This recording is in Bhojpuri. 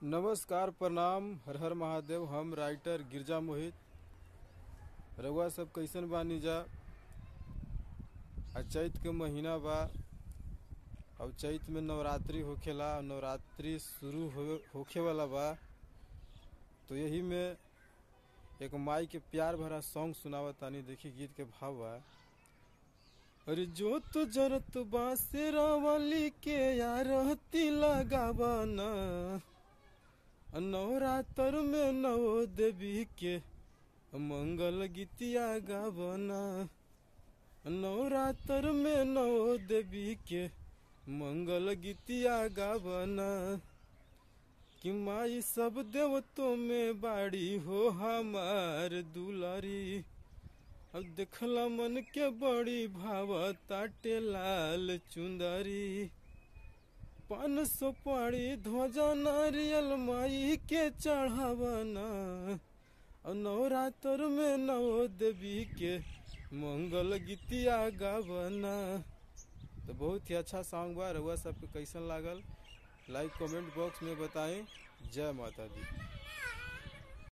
नमस्कार, प्रणाम, हर हर महादेव। हम राइटर गिरजा मोहित। रउआ सब कैसन बानी जा? चैत के महीना बा। अब चैत में नवरात्रि होखेला, नवरात्रि शुरू होखे वाला बा। तो यही में एक माई के प्यार भरा सॉन्ग सुनावा तानी। देखी गीत के भाव बा। अरे जोत जरत बासेरा वाली के यारती लगावाना, नवरात्र में नवो देवी के मंगल गीतिया गावना। नवरात्र में नवो देवी के मंगल गीतिया गावना। कि माई सब देवतों में बाड़ी हो हमार दुलारी। अब देखला मन के बड़ी भावताटे लाल चुंदरी। 500 पाड़ी ध्वजा नारियल माई के चढ़ावना। और नवरात्र में नवो देवी के मंगल गीतिया गावना। तो बहुत ही अच्छा सॉन्ग बा। रउआ सबके कैसन लागल लाइक कमेंट बॉक्स में बताएं। जय माता दी।